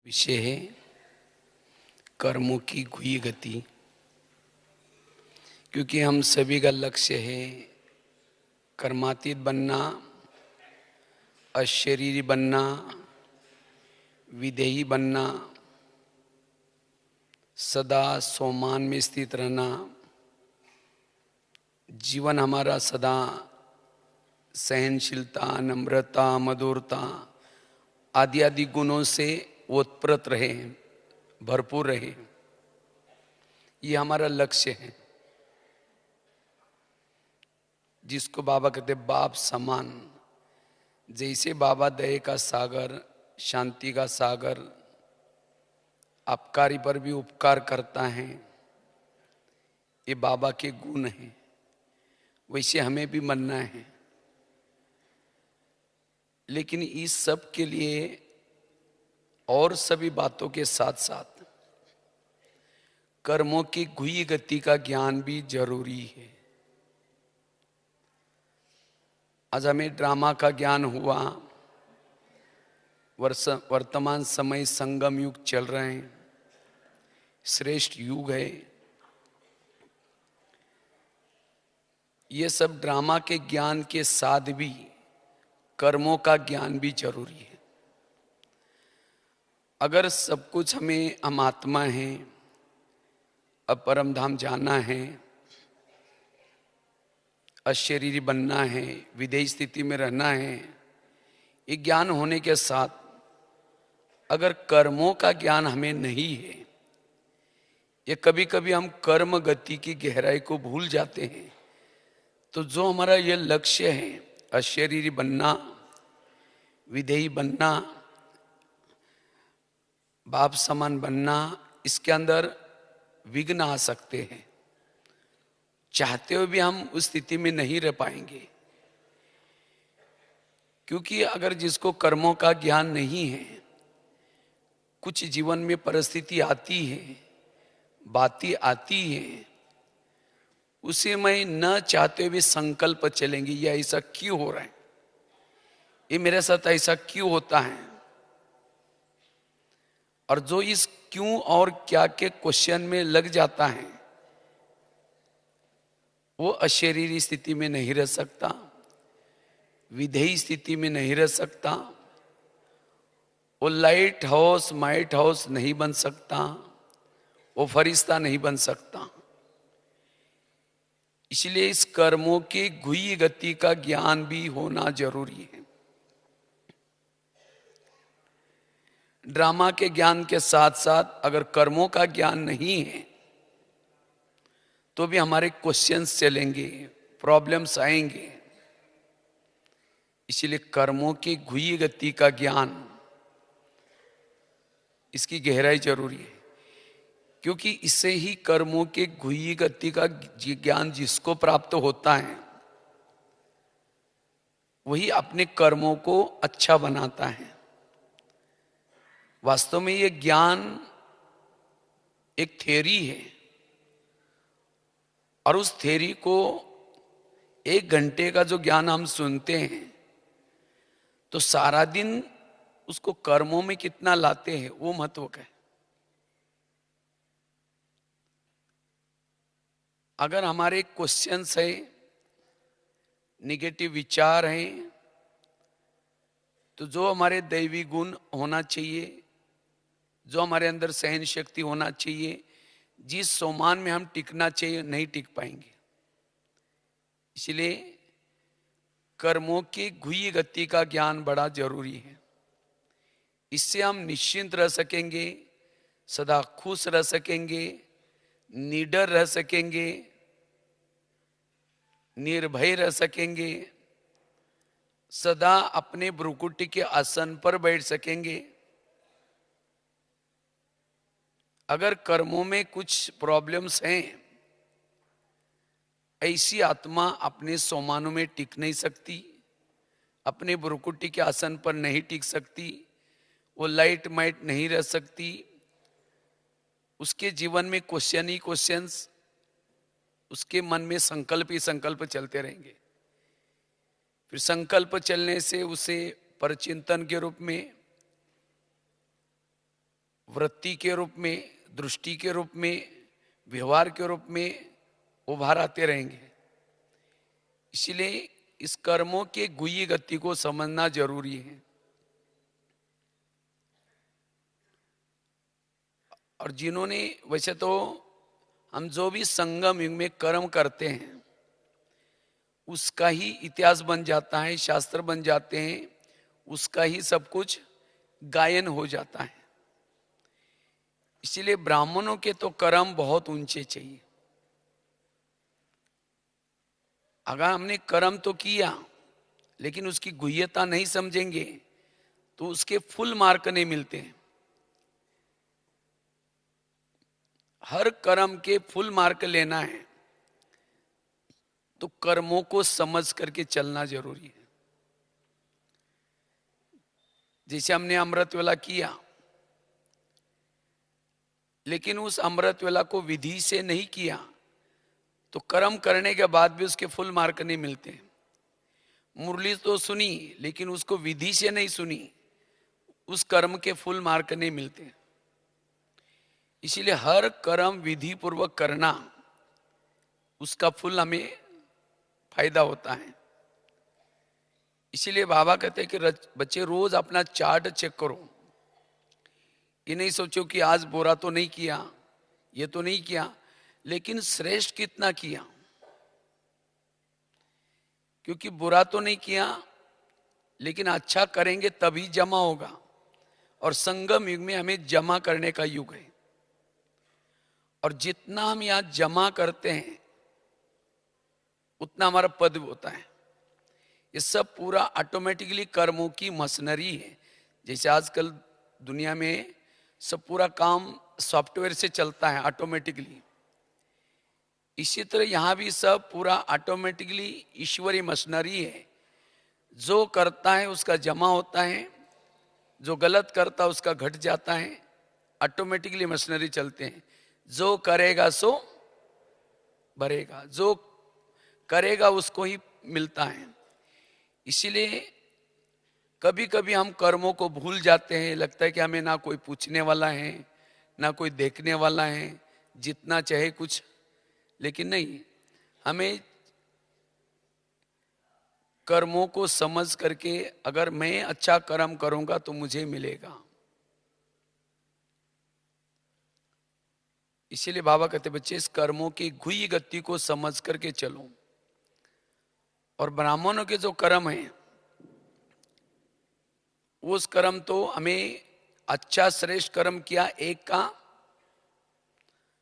विषय है कर्मों की घुई गति। क्योंकि हम सभी का लक्ष्य है कर्मातीत बनना, अशरीरी बनना, विदेही बनना, सदा सोमान में स्थित रहना। जीवन हमारा सदा सहनशीलता, नम्रता, मधुरता आदि आदि गुणों से ओतप्रोत रहे, भरपूर रहे। ये हमारा लक्ष्य है, जिसको बाबा कहते बाप समान। जैसे बाबा दया का सागर, शांति का सागर, अपकारी पर भी उपकार करता है, ये बाबा के गुण हैं। वैसे हमें भी बनना है, लेकिन इस सब के लिए और सभी बातों के साथ साथ कर्मों की घुई गति का ज्ञान भी जरूरी है। आज हमें ड्रामा का ज्ञान हुआ। वर्तमान समय संगम युग चल रहे हैं, श्रेष्ठ युग है। ये सब ड्रामा के ज्ञान के साथ भी कर्मों का ज्ञान भी जरूरी है। अगर सब कुछ हम आत्मा हैं, अब परम धाम जाना है, अशरीरी बनना है, विदेही स्थिति में रहना है, ये ज्ञान होने के साथ अगर कर्मों का ज्ञान हमें नहीं है, ये कभी कभी हम कर्म गति की गहराई को भूल जाते हैं। तो जो हमारा ये लक्ष्य है अशरीरी बनना, विदेही बनना, बाप समान बनना, इसके अंदर विघ्न आ सकते हैं। चाहते हुए भी हम उस स्थिति में नहीं रह पाएंगे। क्योंकि अगर जिसको कर्मों का ज्ञान नहीं है, कुछ जीवन में परिस्थिति आती है, बातें आती है, उसे में न चाहते हुए भी संकल्प चलेंगे, ये ऐसा क्यों हो रहा है, ये मेरे साथ ऐसा क्यों होता है। और जो इस क्यों और क्या के क्वेश्चन में लग जाता है, वो अशरीरी स्थिति में नहीं रह सकता, विधेयी स्थिति में नहीं रह सकता, वो लाइट हाउस माइट हाउस नहीं बन सकता, वो फरिश्ता नहीं बन सकता। इसलिए इस कर्मों की घुई गति का ज्ञान भी होना जरूरी है। ड्रामा के ज्ञान के साथ साथ अगर कर्मों का ज्ञान नहीं है, तो भी हमारे क्वेश्चंस चलेंगे, प्रॉब्लम्स आएंगे। इसलिए कर्मों की घुई गति का ज्ञान, इसकी गहराई जरूरी है। क्योंकि इससे ही कर्मों के घुई गति का ज्ञान जिसको प्राप्त होता है, वही अपने कर्मों को अच्छा बनाता है। वास्तव में ये ज्ञान एक थ्योरी है, और उस थ्योरी को 1 घंटे का जो ज्ञान हम सुनते हैं, तो सारा दिन उसको कर्मों में कितना लाते हैं वो महत्व का है। अगर हमारे क्वेश्चंस है, निगेटिव विचार हैं, तो जो हमारे दैवी गुण होना चाहिए, जो हमारे अंदर सहन शक्ति होना चाहिए, जिस सोमान में हम टिकना चाहिए, नहीं टिक पाएंगे। इसलिए कर्मों की घुई गति का ज्ञान बड़ा जरूरी है। इससे हम निश्चिंत रह सकेंगे, सदा खुश रह सकेंगे, निडर रह सकेंगे, निर्भय रह सकेंगे, सदा अपने भ्रुकुटी के आसन पर बैठ सकेंगे। अगर कर्मों में कुछ प्रॉब्लम्स हैं, ऐसी आत्मा अपने सोमानों में टिक नहीं सकती, अपने भ्रुकुटी के आसन पर नहीं टिक सकती, वो लाइट माइट नहीं रह सकती। उसके जीवन में क्वेश्चन ही क्वेश्चंस, उसके मन में संकल्प ही संकल्प चलते रहेंगे। फिर संकल्प चलने से उसे परचिंतन के रूप में वृत्ति के रूप में, दृष्टि के रूप में, व्यवहार के रूप में उभार आते रहेंगे। इसलिए इस कर्मों के गुह्य गति को समझना जरूरी है। और जिन्होंने, वैसे तो हम जो भी संगम युग में कर्म करते हैं उसका ही इतिहास बन जाता है, शास्त्र बन जाते हैं, उसका ही सब कुछ गायन हो जाता है। इसीलिए ब्राह्मणों के तो कर्म बहुत ऊंचे चाहिए। अगर हमने कर्म तो किया लेकिन उसकी गुह्यता नहीं समझेंगे तो उसके फुल मार्क नहीं मिलते हैं। हर कर्म के फुल मार्क लेना है तो कर्मों को समझ करके चलना जरूरी है। जैसे हमने अमृत वेला किया लेकिन उस अमृत वेला को विधि से नहीं किया तो कर्म करने के बाद भी उसके फुल मार्क नहीं मिलते। मुरली तो सुनी लेकिन उसको विधि से नहीं सुनी, उस कर्म के फुल मार्क नहीं मिलते। इसीलिए हर कर्म विधि पूर्वक करना, उसका फुल हमें फायदा होता है। इसीलिए बाबा कहते हैं कि बच्चे रोज अपना चार्ट चेक करो। ये नहीं सोचो कि आज बुरा तो नहीं किया, ये तो नहीं किया, लेकिन श्रेष्ठ कितना किया। क्योंकि बुरा तो नहीं किया लेकिन अच्छा करेंगे तभी जमा होगा। और संगम युग में हमें जमा करने का युग है। और जितना हम यहां जमा करते हैं उतना हमारा पद होता है। ये सब पूरा ऑटोमेटिकली कर्मों की मशीनरी है। जैसे आजकल दुनिया में सब पूरा काम सॉफ्टवेयर से चलता है ऑटोमेटिकली, इसी तरह यहां भी सब पूरा ऑटोमेटिकली ईश्वरी मशीनरी है। जो करता है उसका जमा होता है, जो गलत करता है उसका घट जाता है। ऑटोमेटिकली मशीनरी चलते हैं। जो करेगा सो भरेगा, जो करेगा उसको ही मिलता है। इसीलिए कभी कभी हम कर्मों को भूल जाते हैं। लगता है कि हमें ना कोई पूछने वाला है ना कोई देखने वाला है, जितना चाहे कुछ। लेकिन नहीं, हमें कर्मों को समझ करके अगर मैं अच्छा कर्म करूंगा तो मुझे मिलेगा। इसीलिए बाबा कहते बच्चे इस कर्मों की गुह्य गति को समझ करके चलो। और ब्राह्मणों के जो कर्म है उस कर्म तो हमें अच्छा श्रेष्ठ कर्म किया एक का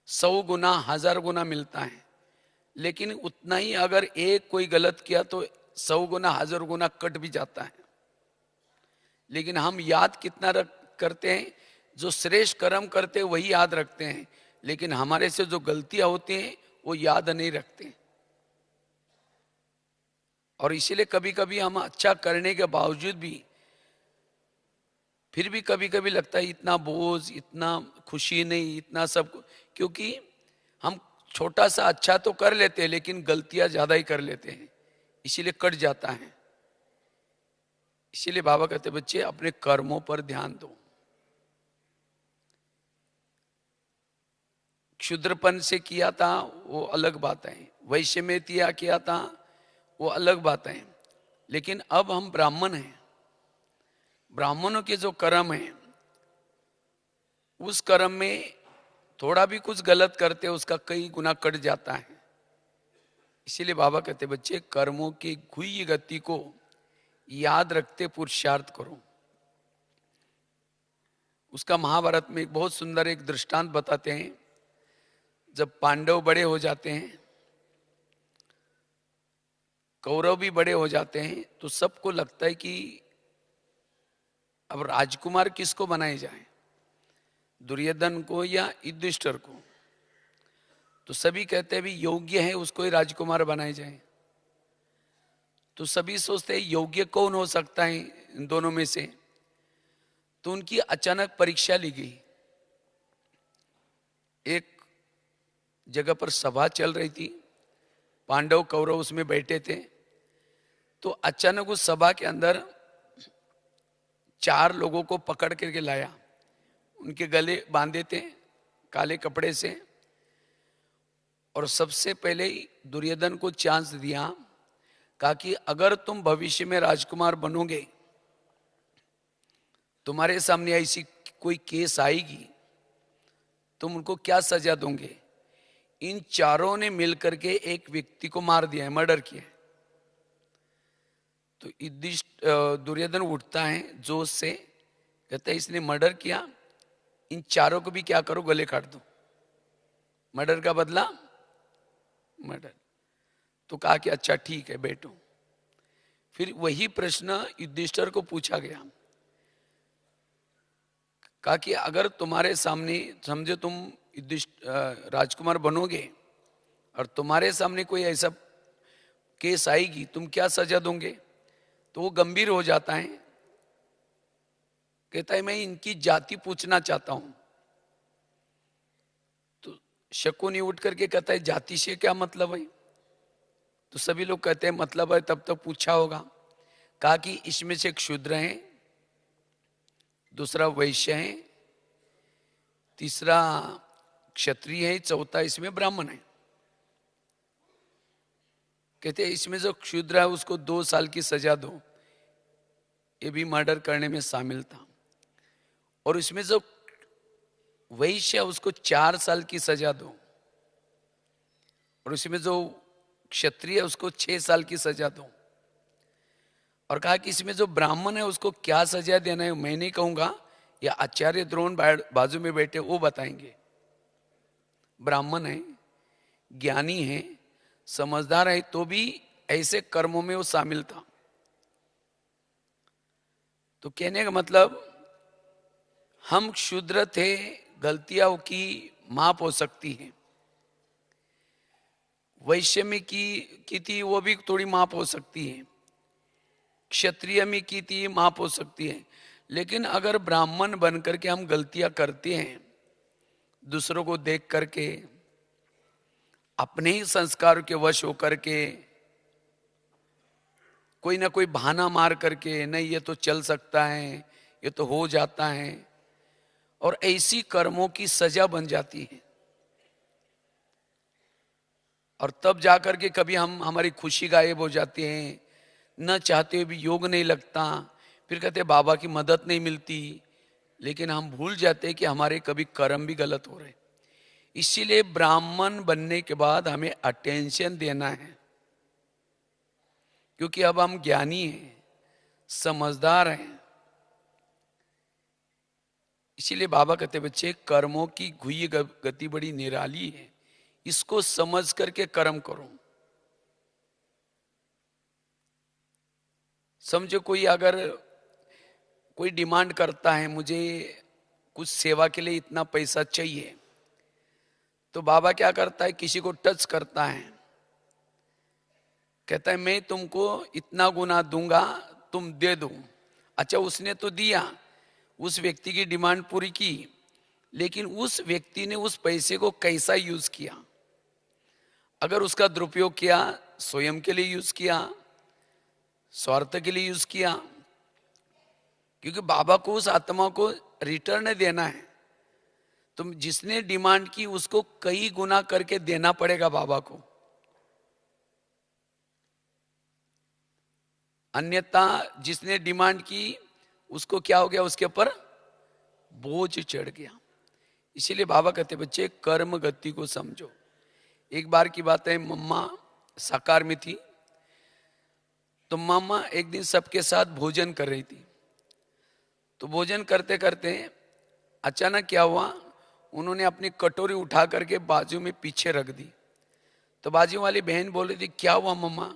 100 गुना 1000 गुना मिलता है। लेकिन उतना ही अगर एक कोई गलत किया तो 100 गुना 1000 गुना कट भी जाता है। लेकिन हम याद कितना करते हैं? जो श्रेष्ठ कर्म करते हैं वही याद रखते हैं, लेकिन हमारे से जो गलतियां होती हैं वो याद नहीं रखते। और इसीलिए कभी कभी हम अच्छा करने के बावजूद भी फिर भी कभी कभी लगता है इतना बोझ, इतना खुशी नहीं, इतना सब। क्योंकि हम छोटा सा अच्छा तो कर लेते हैं लेकिन गलतियां ज्यादा ही कर लेते हैं, इसीलिए कट जाता है। इसीलिए बाबा कहते बच्चे अपने कर्मों पर ध्यान दो। क्षुद्रपन से किया था वो अलग बात है, वैश्य में किया था वो अलग बात है। लेकिन अब हम ब्राह्मण हैं, ब्राह्मणों के जो कर्म है उस कर्म में थोड़ा भी कुछ गलत करते उसका कई गुना कट जाता है। इसीलिए बाबा कहते बच्चे कर्मों की गुह्य गति को याद रखते पुरुषार्थ करो। उसका महाभारत में एक बहुत सुंदर एक दृष्टांत बताते हैं। जब पांडव बड़े हो जाते हैं, कौरव भी बड़े हो जाते हैं, तो सबको लगता है कि अब राजकुमार किसको बनाए जाए, दुर्योधन को या युधिष्ठिर को। तो सभी कहते हैं भी योग्य है उसको ही राजकुमार बनाए जाए। तो सभी सोचते हैं योग्य कौन हो सकता है इन दोनों में से। तो उनकी अचानक परीक्षा ली गई। एक जगह पर सभा चल रही थी, पांडव कौरव उसमें बैठे थे। तो अचानक उस सभा के अंदर 4 लोगों को पकड़ करके लाया। उनके गले बांधे थे काले कपड़े से, और सबसे पहले ही दुर्योधन को चांस दिया, कहा कि अगर तुम भविष्य में राजकुमार बनोगे, तुम्हारे सामने ऐसी कोई केस आएगी, तुम उनको क्या सजा दोगे? इन चारों ने मिलकर के एक व्यक्ति को मार दिया है, मर्डर किया है। तो दुर्योधन उठता है जोश से, कहता है इसने मर्डर किया, इन चारों को भी क्या करो, गले काट दो, मर्डर का बदला मर्डर। तो कहा कि अच्छा ठीक है बैठो। फिर वही प्रश्न युधिष्ठिर को पूछा गया, कहा कि अगर तुम्हारे सामने, समझो तुम राजकुमार बनोगे और तुम्हारे सामने कोई ऐसा केस आएगी, तुम क्या सजा दोगे? तो वो गंभीर हो जाता है, कहता है मैं इनकी जाति पूछना चाहता हूं। तो शकुनी उठ करके कहता है जाति से क्या मतलब है? तो सभी लोग कहते हैं मतलब है, तब तक पूछा होगा। कहा कि इसमें से एक शूद्र है, दूसरा वैश्य है, तीसरा क्षत्रिय है, चौथा इसमें ब्राह्मण है। कहते हैं इसमें जो क्षुद्र है उसको 2 साल की सजा दो, ये भी मर्डर करने में शामिल था। और इसमें जो वैश्य है उसको 4 साल की सजा दो, और इसमें जो क्षत्रिय है उसको 6 साल की सजा दो। और कहा कि इसमें जो ब्राह्मण है उसको क्या सजा देना है मैं नहीं कहूंगा, या आचार्य द्रोण बाजू में बैठे वो बताएंगे। ब्राह्मण है, ज्ञानी है, समझदार है, तो भी ऐसे कर्मों में वो शामिल था। तो कहने का मतलब हम क्षुद्र थे, गलतियां की माफ हो सकती है। वैश्य में की थी वो भी थोड़ी माफ हो सकती है, क्षत्रिय में की थी माफ हो सकती है। लेकिन अगर ब्राह्मण बन करके हम गलतियां करते हैं, दूसरों को देख करके, अपने ही संस्कार के वश होकर के, कोई ना कोई बहाना मार करके, नहीं ये तो चल सकता है, ये तो हो जाता है, और ऐसी कर्मों की सजा बन जाती है। और तब जाकर के कभी हमारी खुशी गायब हो जाती है, न चाहते हुए भी योग नहीं लगता, फिर कहते बाबा की मदद नहीं मिलती। लेकिन हम भूल जाते हैं कि हमारे कभी कर्म भी गलत हो रहे। इसीलिए ब्राह्मण बनने के बाद हमें अटेंशन देना है, क्योंकि अब हम ज्ञानी हैं, समझदार हैं। इसीलिए बाबा कहते बच्चे कर्मों की घुई गति बड़ी निराली है, इसको समझ करके कर्म करो। समझो कोई अगर कोई डिमांड करता है, मुझे कुछ सेवा के लिए इतना पैसा चाहिए, तो बाबा क्या करता है, किसी को टच करता है, कहता है मैं तुमको इतना गुना दूंगा, तुम दे दो। अच्छा उसने तो दिया, उस व्यक्ति की डिमांड पूरी की, लेकिन उस व्यक्ति ने उस पैसे को कैसा यूज किया? अगर उसका दुरुपयोग किया, स्वयं के लिए यूज किया, स्वार्थ के लिए यूज किया, क्योंकि बाबा को उस आत्मा को रिटर्न देना है। तुम जिसने डिमांड की उसको कई गुना करके देना पड़ेगा बाबा को, अन्यथा जिसने डिमांड की उसको क्या हो गया, उसके ऊपर बोझ चढ़ गया। इसीलिए बाबा कहते बच्चे कर्म गति को समझो। एक बार की बात है, मम्मा साकार में थी, तो मामा एक दिन सबके साथ भोजन कर रही थी। तो भोजन करते करते अचानक क्या हुआ, उन्होंने अपनी कटोरी उठा करके बाजू में पीछे रख दी। तो बाजू वाली बहन बोल रही थी क्या हुआ मम्मा?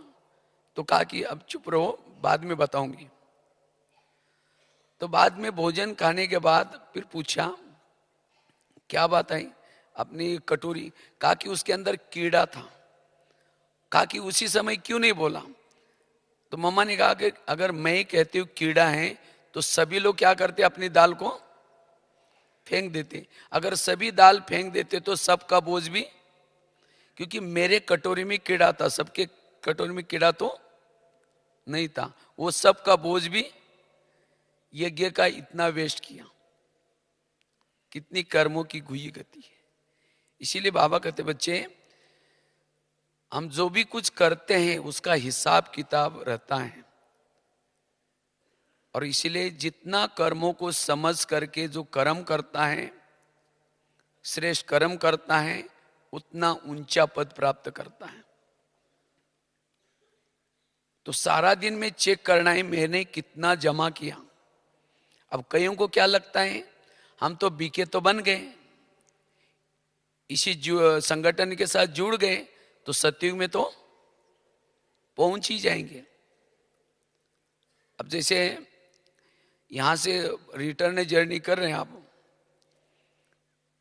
तो कहा कि अब चुप रहो, बाद में बताऊंगी। तो बाद में भोजन खाने के बाद फिर पूछा क्या बात आई, अपनी कटोरी, कहा कि उसके अंदर कीड़ा था। कहा कि उसी समय क्यों नहीं बोला? तो मम्मा ने कहा कि अगर मैं कहती हूँ कीड़ा है तो सभी लोग क्या करते, अपनी दाल को फेंक देते। अगर सभी दाल फेंक देते तो सबका बोझ भी, क्योंकि मेरे कटोरी में कीड़ा था, सबके कटोरी में कीड़ा तो नहीं था, वो सबका बोझ भी, यज्ञ का इतना वेस्ट किया। कितनी कर्मों की गुई गति है। इसीलिए बाबा कहते बच्चे, हम जो भी कुछ करते हैं उसका हिसाब किताब रहता है। और इसीलिए जितना कर्मों को समझ करके जो कर्म करता है, श्रेष्ठ कर्म करता है, उतना ऊंचा पद प्राप्त करता है। तो सारा दिन में चेक करना है मैंने कितना जमा किया। अब कईयों को क्या लगता है, हम तो बीके तो बन गए, इसी संगठन के साथ जुड़ गए तो सतयुग में तो पहुंच ही जाएंगे। अब जैसे यहां से रिटर्न जर्नी कर रहे हैं आप,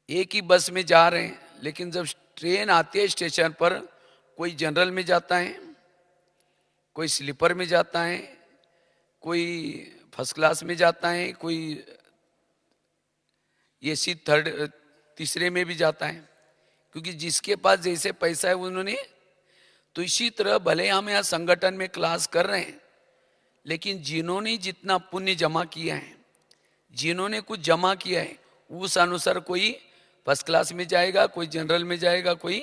एक ही बस में जा रहे हैं, लेकिन जब ट्रेन आती है स्टेशन पर, कोई जनरल में जाता है, कोई स्लीपर में जाता है, कोई फर्स्ट क्लास में जाता है, कोई एसी थर्ड तीसरे में भी जाता है, क्योंकि जिसके पास जैसे पैसा है उन्होंने। तो इसी तरह भले हम यहाँ संगठन में क्लास कर रहे हैं, लेकिन जिन्होंने जितना पुण्य जमा किया है, जिन्होंने कुछ जमा किया है, उस अनुसार कोई फर्स्ट क्लास में जाएगा, कोई जनरल में जाएगा, कोई।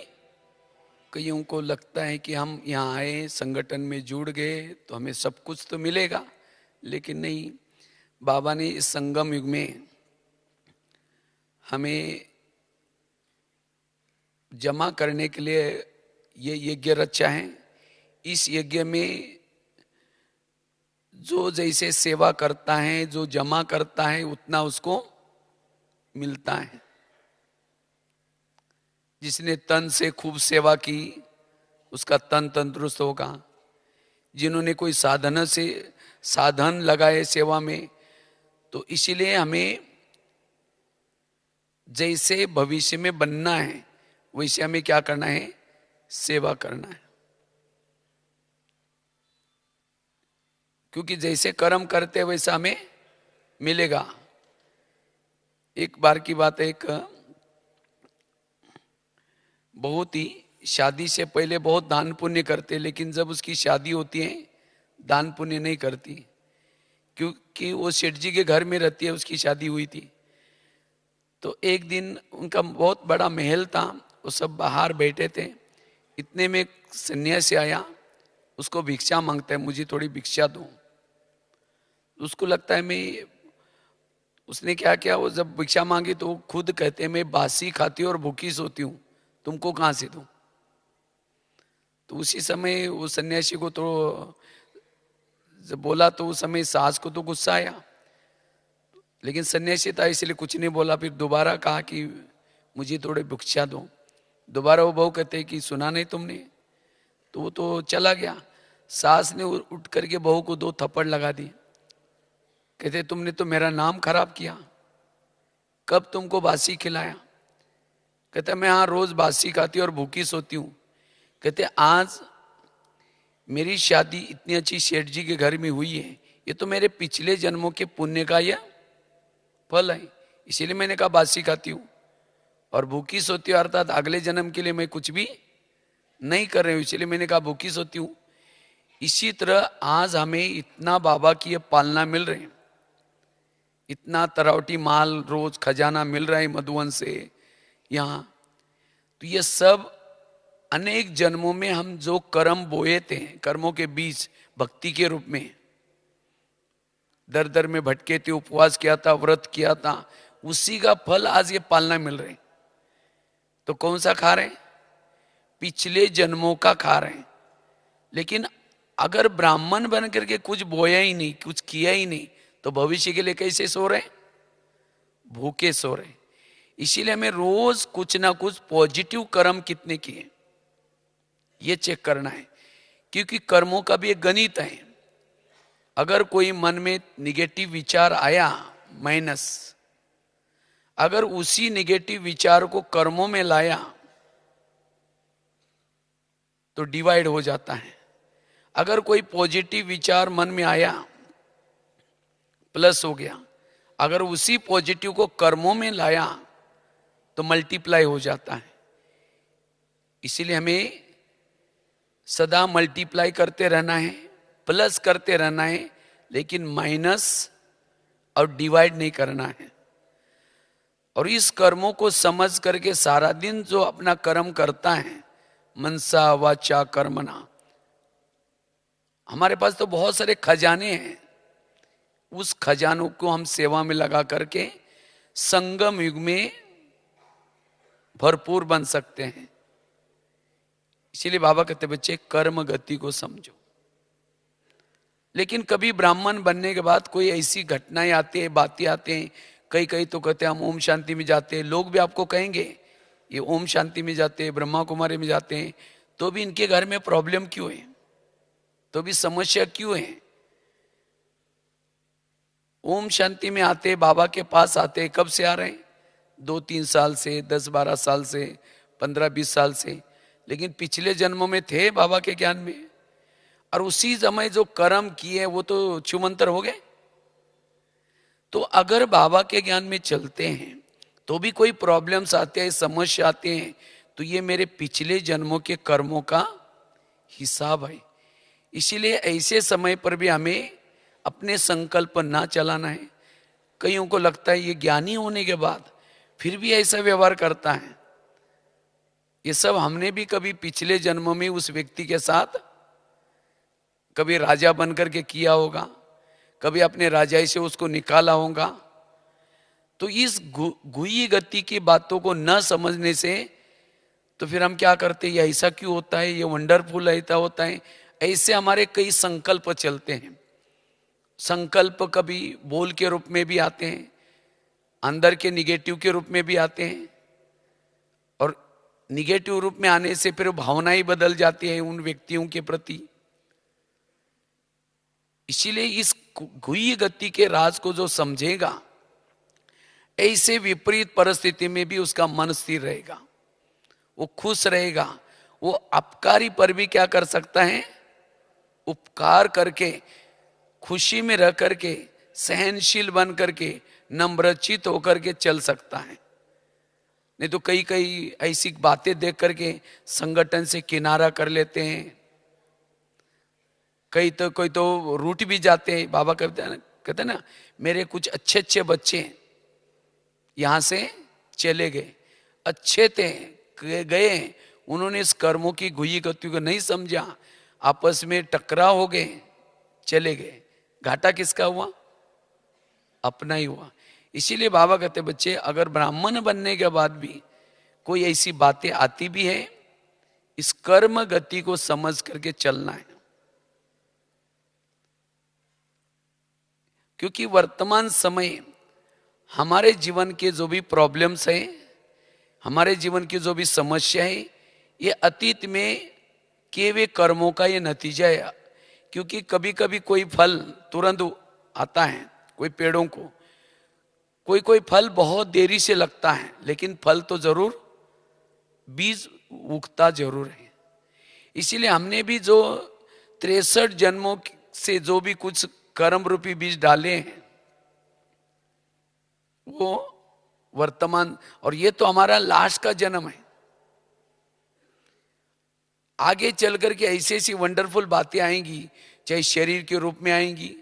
कईयों को लगता है कि हम यहाँ आए, संगठन में जुड़ गए तो हमें सब कुछ तो मिलेगा, लेकिन नहीं। बाबा ने इस संगम युग में हमें जमा करने के लिए ये यज्ञ रचा है। इस यज्ञ में जो जैसे सेवा करता है, जो जमा करता है, उतना उसको मिलता है। जिसने तन से खूब सेवा की उसका तन तंदुरुस्त होगा। जिन्होंने कोई साधन लगाए सेवा में, तो इसीलिए हमें जैसे भविष्य में बनना है वैसे हमें क्या करना है, सेवा करना है। क्योंकि जैसे कर्म करते वैसा हमें मिलेगा। एक बार की बात है, एक बहुत ही शादी से पहले बहुत दान पुण्य करते, लेकिन जब उसकी शादी होती है दान पुण्य नहीं करती, क्योंकि वो सेठ जी के घर में रहती है, उसकी शादी हुई थी। तो एक दिन उनका बहुत बड़ा महल था, वो सब बाहर बैठे थे, इतने में एक सन्यासी आया, उसको भिक्षा मांगता है, मुझे थोड़ी भिक्षा दो। उसको लगता है मैं, उसने क्या किया, वो जब भिक्षा मांगी तो वो खुद कहते हैं मैं बासी खाती हूँ और भूखी सोती हूँ, तुमको कहाँ से दूं। तो उसी समय वो सन्यासी को तो जब बोला तो उस समय सास को तो गुस्सा आया, लेकिन सन्यासी था इसलिए कुछ नहीं बोला। फिर दोबारा कहा कि मुझे थोड़े भिक्षा दो। दोबारा वो बहू कहते कि सुना नहीं तुमने, तो वो तो चला गया। सास ने उठ करके बहू को 2 थप्पड़ लगा दी। कहते तुमने तो मेरा नाम खराब किया, कब तुमको बासी खिलाया। कहते मैं हाँ रोज बासी खाती और भूखी सोती हूँ। कहते आज मेरी शादी इतनी अच्छी सेठ जी के घर में हुई है, ये तो मेरे पिछले जन्मों के पुण्य का यह फल है, इसीलिए मैंने कहा बासी खाती हूँ। और भूखी सोती हूँ अर्थात अगले जन्म के लिए मैं कुछ भी नहीं कर रही हूँ, इसलिए मैंने कहा भूखी सोती हूँ। इसी तरह आज हमें इतना बाबा की ये पालना मिल रही है, इतना तरावटी माल रोज खजाना मिल रहा है मधुवन से यहाँ। तो ये सब अनेक जन्मों में हम जो कर्म बोए थे, कर्मों के बीज भक्ति के रूप में दर दर में भटके थे, उपवास किया था, व्रत किया था, उसी का फल आज ये पालना मिल रहे। तो कौन सा खा रहे हैं, पिछले जन्मों का खा रहे हैं। लेकिन अगर ब्राह्मण बन करके कुछ बोया ही नहीं, कुछ किया ही नहीं, तो भविष्य के लिए कैसे सो रहे, भूखे सो रहे। इसीलिए हमें रोज कुछ ना कुछ पॉजिटिव कर्म कितने किए ये चेक करना है, क्योंकि कर्मों का भी एक गणित है। अगर कोई मन में निगेटिव विचार आया माइनस, अगर उसी निगेटिव विचार को कर्मों में लाया तो डिवाइड हो जाता है। अगर कोई पॉजिटिव विचार मन में आया प्लस हो गया, अगर उसी पॉजिटिव को कर्मों में लाया तो मल्टीप्लाई हो जाता है। इसीलिए हमें सदा मल्टीप्लाई करते रहना है, प्लस करते रहना है, लेकिन माइनस और डिवाइड नहीं करना है। और इस कर्मों को समझ करके सारा दिन जो अपना कर्म करता है, मनसा वाचा कर्मणा, हमारे पास तो बहुत सारे खजाने हैं, उस खजानों को हम सेवा में लगा करके संगम युग में भरपूर बन सकते हैं। इसीलिए बाबा कहते बच्चे कर्म गति को समझो। लेकिन कभी ब्राह्मण बनने के बाद कोई ऐसी घटनाएं आती है, बातें आते हैं, कई कई तो कहते हैं हम ओम शांति में जाते हैं, लोग भी आपको कहेंगे ये ओम शांति में जाते हैं, ब्रह्मा कुमारी में जाते हैं, तो भी इनके घर में प्रॉब्लम क्यों है, तो भी समस्या क्यों है। ओम शांति में आते, बाबा के पास आते, कब से आ रहे हैं? 2-3 साल से, 10-12 साल से, 15-20 साल से, लेकिन पिछले जन्मों में थे बाबा के ज्ञान में, और उसी समय जो कर्म किए वो तो छुमंतर हो गए। तो अगर बाबा के ज्ञान में चलते हैं तो भी कोई प्रॉब्लम्स आते हैं, समस्या आते हैं, तो ये मेरे पिछले जन्मों के कर्मों का हिसाब है। इसीलिए ऐसे समय पर भी हमें अपने संकल्प ना चलाना है। कईयों को लगता है ये ज्ञानी होने के बाद फिर भी ऐसा व्यवहार करता है। ये सब हमने भी कभी पिछले जन्मों में उस व्यक्ति के साथ कभी राजा बनकर के किया होगा, कभी अपने राजाई से उसको निकाला होगा। तो इस गुई गति की बातों को न समझने से तो फिर हम क्या करते हैं, ये ऐसा क्यों होता है, ये वंडरफुल ऐसा होता है, ऐसे हमारे कई संकल्प चलते हैं। संकल्प कभी बोल के रूप में भी आते हैं, अंदर के निगेटिव के रूप में भी आते हैं, और निगेटिव रूप में आने से फिर भावनाएं बदल जाती है उन व्यक्तियों के प्रति। इसीलिए इस गुई गति के राज को जो समझेगा, ऐसे विपरीत परिस्थिति में भी उसका मन स्थिर रहेगा, वो खुश रहेगा, वो अपकारी पर भी क्या कर सकता है, उपकार करके, खुशी में रह करके, सहनशील बन करके, नम्रचित होकर के चल सकता है। नहीं तो कई कई ऐसी बातें देख करके संगठन से किनारा कर लेते हैं, कोई तो रूठ भी जाते हैं। बाबा कहते ना, मेरे कुछ अच्छे अच्छे बच्चे यहां से चले गए, अच्छे थे, गए, उन्होंने इस कर्मों की गुई गति को नहीं समझा, आपस में टकराव हो गए, चले गए। घाटा किसका हुआ? अपना ही हुआ। इसीलिए बाबा कहते बच्चे, अगर ब्राह्मण बनने के बाद भी कोई ऐसी बातें आती भी है, इस कर्म गति को समझ करके चलना है। क्योंकि वर्तमान समय हमारे जीवन के जो भी प्रॉब्लम्स हैं, हमारे जीवन की जो भी समस्या है, ये अतीत में किए हुए कर्मों का ये नतीजा है। क्योंकि कभी कभी कोई फल तुरंत आता है, कोई पेड़ों को कोई फल बहुत देरी से लगता है, लेकिन फल तो जरूर, बीज उगता जरूर है। इसीलिए हमने भी जो 63 जन्मों से जो भी कुछ कर्म रूपी बीज डाले हैं, वो वर्तमान, और ये तो हमारा लास्ट का जन्म है। आगे चल करके ऐसी ऐसी वंडरफुल बातें आएंगी, चाहे शरीर के रूप में आएंगी,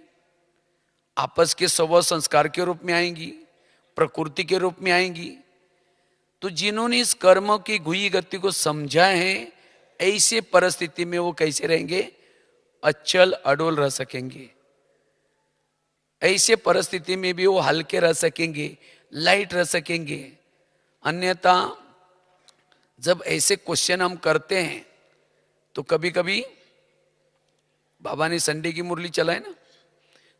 आपस के स्वभाव संस्कार के रूप में आएंगी, प्रकृति के रूप में आएंगी। तो जिन्होंने इस कर्म की गुई गति को समझा है, ऐसे परिस्थिति में वो कैसे रहेंगे? अचल अडोल रह सकेंगे। ऐसे परिस्थिति में भी वो हल्के रह सकेंगे, लाइट रह सकेंगे। अन्यथा जब ऐसे क्वेश्चन हम करते हैं तो कभी कभी, बाबा ने संडे की मुरली चलाई ना,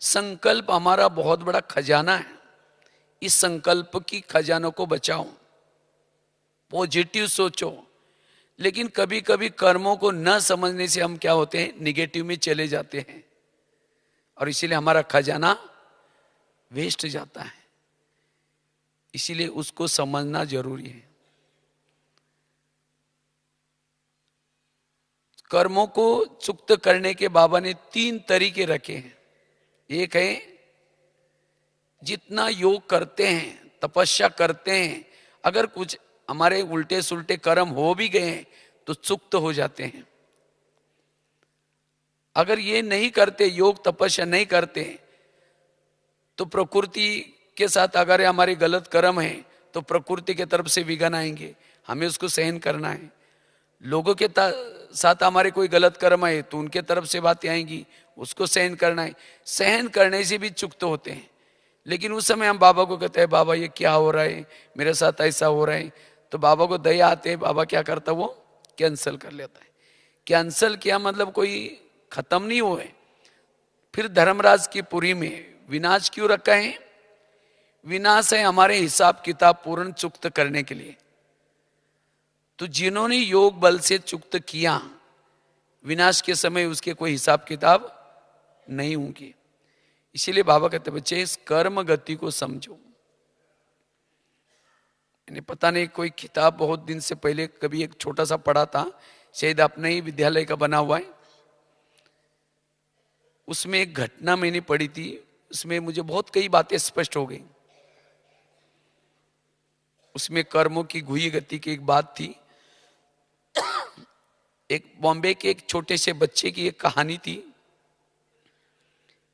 संकल्प हमारा बहुत बड़ा खजाना है, इस संकल्प की खजानों को बचाओ, पॉजिटिव सोचो। लेकिन कभी कभी कर्मों को न समझने से हम क्या होते हैं, निगेटिव में चले जाते हैं, और इसीलिए हमारा खजाना वेस्ट जाता है। इसीलिए उसको समझना जरूरी है। कर्मों को चुक्त करने के बाबा ने 3 तरीके रखे हैं। एक है, जितना योग करते हैं, तपस्या करते हैं, अगर कुछ हमारे उल्टे सुल्टे कर्म हो भी गए हैं तो चुक्त हो जाते हैं। अगर ये नहीं करते, योग तपस्या नहीं करते, तो प्रकृति के साथ अगर हमारे गलत कर्म है तो प्रकृति के तरफ से विघन आएंगे, हमें उसको सहन करना है। लोगों के साथ हमारे कोई गलत कर्म है तो उनके तरफ से बातें आएंगी, उसको सहन करना है। सहन करने से भी चुक तो होते हैं, लेकिन उस समय हम बाबा को कहते हैं बाबा ये क्या हो रहा है, मेरे साथ ऐसा हो रहा है, तो बाबा को दया आते हैं। बाबा क्या करता है, वो कैंसल कर लेता है। कैंसल किया मतलब कोई खत्म नहीं हुए। फिर धर्मराज की पुरी में विनाश क्यों रखा है? विनाश है हमारे हिसाब किताब पूर्ण चुक्त करने के लिए। तो जिन्होंने योग बल से चुक्त किया, विनाश के समय उसके कोई हिसाब किताब नहीं होंगे। इसीलिए बाबा कहते बच्चे इस कर्म गति को समझो। मैंने पता नहीं कोई किताब बहुत दिन से पहले कभी एक छोटा सा पढ़ा था, शायद अपने ही विद्यालय का बना हुआ है। उसमें एक घटना मैंने पढ़ी थी, उसमें मुझे बहुत कई बातें स्पष्ट हो गई। उसमें कर्मों की घुई गति की एक बात थी। एक बॉम्बे के एक छोटे से बच्चे की एक कहानी थी।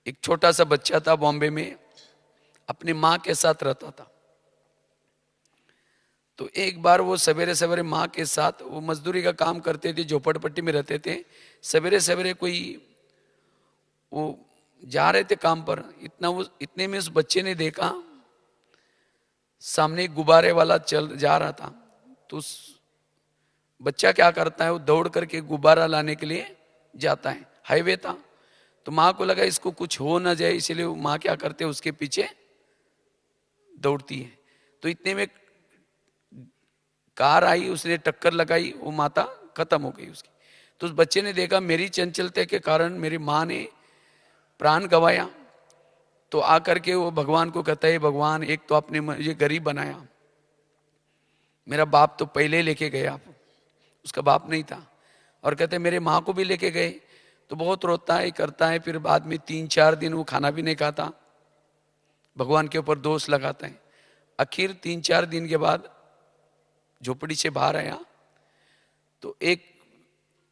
एक छोटा सा बच्चा था बॉम्बे में, अपनी माँ के साथ रहता था। तो एक बार वो सवेरे सवेरे माँ के साथ, वो मजदूरी का काम करते थे, झोपड़पट्टी में रहते थे। सवेरे सवेरे कोई वो जा रहे थे काम पर, इतने में उस बच्चे ने देखा सामने गुब्बारे वाला चल जा रहा था। तो उस बच्चा क्या करता है, वो दौड़ करके गुब्बारा लाने के लिए जाता है। हाईवे था, तो माँ को लगा इसको कुछ हो ना जाए, इसलिए माँ क्या करते है उसके पीछे दौड़ती है। तो इतने में कार आई, उसने टक्कर लगाई, वो माता खत्म हो गई उसकी। तो उस बच्चे ने देखा मेरी चंचलता के कारण मेरी माँ ने प्राण गंवाया। तो आकर के वो भगवान को कहता है भगवान, एक तो आपने मुझे गरीब बनाया, मेरा बाप तो पहले लेके गए आप, उसका बाप नहीं था। और कहते मेरे माँ को भी लेके गए। तो बहुत रोता है करता है, फिर बाद में 3-4 दिन वो खाना भी नहीं खाता, भगवान के ऊपर दोष लगाता है। आखिर 3-4 दिन के बाद झोपड़ी से बाहर आया तो एक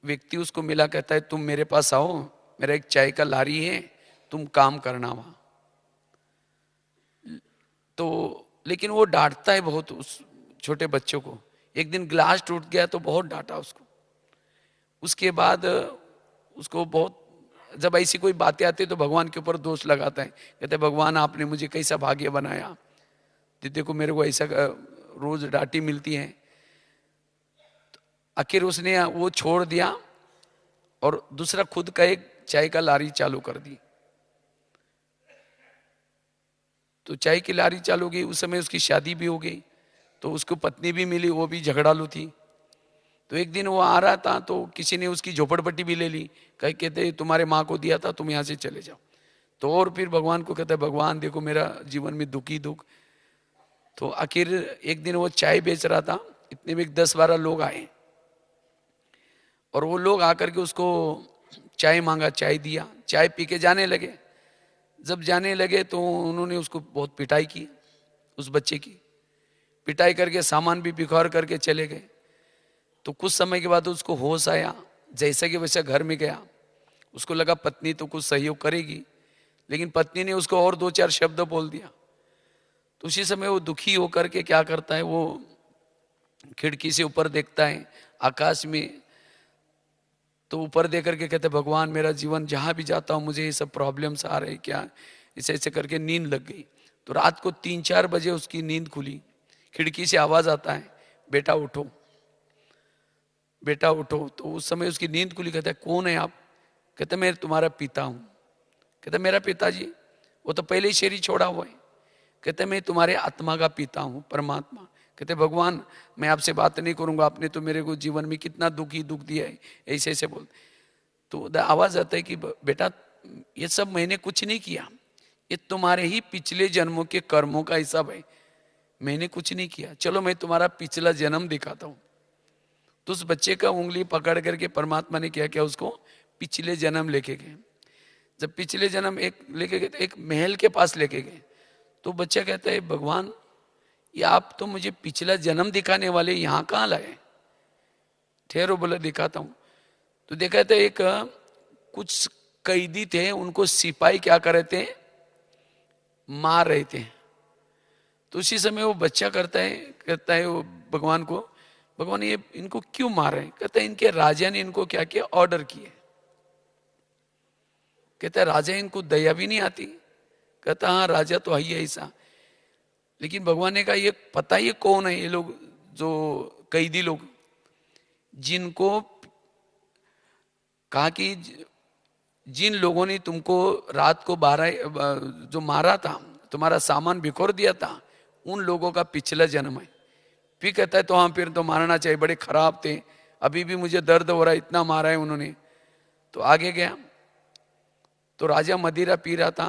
व्यक्ति उसको मिला, कहता है तुम मेरे पास आओ, मेरा एक चाय का लारी है, तुम काम करना वहां। तो लेकिन वो डांटता है बहुत उस छोटे बच्चों को। एक दिन ग्लास टूट गया तो बहुत डांटा उसको। उसके बाद उसको बहुत, जब ऐसी कोई बातें आती तो भगवान के ऊपर दोष लगाता है, कहते भगवान आपने मुझे कैसा भाग्य बनाया, देखो मेरे को ऐसा रोज डांटी मिलती है। आखिर उसने वो छोड़ दिया और दूसरा खुद का एक चाय का लारी चालू कर दी। तो चाय की लारी चालू गई, उस समय उसकी शादी भी हो गई, तो उसको पत्नी भी मिली, वो भी झगड़ालू थी। तो एक दिन वो आ रहा था तो किसी ने उसकी झोपड़पट्टी भी ले ली, कहते तुम्हारे माँ को दिया था, तुम यहाँ से चले जाओ। तो और फिर भगवान को कहता है भगवान देखो मेरा जीवन में दुखी दुख। तो आखिर एक दिन वो चाय बेच रहा था, इतने में 10-12 लोग आए और वो लोग आकर के उसको चाय मांगा, चाय दिया, चाय पी के जाने लगे। जब जाने लगे तो उन्होंने उसको बहुत पिटाई की, उस बच्चे की पिटाई करके सामान भी बिखौर करके चले गए। तो कुछ समय के बाद उसको होश आया, जैसा कि वैसा घर में गया। उसको लगा पत्नी तो कुछ सहयोग करेगी, लेकिन पत्नी ने उसको और 2-4 शब्द बोल दिया। तो उसी समय वो दुखी होकर के क्या करता है, वो खिड़की से ऊपर देखता है आकाश में। तो ऊपर देख करके कहते भगवान मेरा जीवन जहां भी जाता हूं मुझे ये सब प्रॉब्लम्स आ रहे क्या, ऐसे ऐसे करके नींद लग गई। तो रात को 3-4 बजे उसकी नींद खुली, खिड़की से आवाज आता है बेटा उठो, बेटा उठो। तो उस समय उसकी नींद खुली। कहता है कौन है आप? कहते मैं तुम्हारा पिता हूं। कहते मेरा पिताजी? वो तो पहले ही शरीर छोड़ा हुआ है। कहते मैं तुम्हारे आत्मा का पिता हूं, परमात्मा। कहते भगवान मैं आपसे बात नहीं करूंगा, आपने तो मेरे को जीवन में कितना दुख दिया है, ऐसे ऐसे बोल। तो आवाज आता है कि बेटा ये सब मैंने कुछ नहीं किया, ये तुम्हारे ही पिछले जन्मों के कर्मों का हिसाब है, मैंने कुछ नहीं किया, चलो मैं तुम्हारा पिछला जन्म दिखाता हूं। तो उस बच्चे का उंगली पकड़ करके परमात्मा ने क्या किया, उसको पिछले जन्म लेके गए। जब पिछले जन्म एक लेके गए तो एक महल के पास लेके गए। तो बच्चा कहता है भगवान ये आप तो मुझे पिछला जन्म दिखाने वाले यहाँ कहाँ लाए? ठहरो बोला दिखाता हूँ। तो देखा था एक कुछ कैदी थे, उनको सिपाही क्या कर रहे थे, मार रहे थे। तो उसी समय वो बच्चा कहता है वो भगवान को, भगवान ये इनको क्यों मार रहे हैं? कहता है इनके राजा ने इनको क्या किया, ऑर्डर किए। कहता है राजा इनको दया भी नहीं आती? कहता हाँ राजा तो है ही ऐसा। लेकिन भगवान ने कहा ये पता ये कौन है, ये लोग जो कैदी लोग, जिनको कहा कि जिन लोगों ने तुमको रात को 12 जो मारा था, तुम्हारा सामान बिखोर दिया था, उन लोगों का पिछला जन्म है। फिर कहता है तो हाँ फिर तो मारना चाहिए, बड़े खराब थे, अभी भी मुझे दर्द हो रहा है, इतना मारा है उन्होंने। तो आगे गया तो राजा मदिरा पी रहा था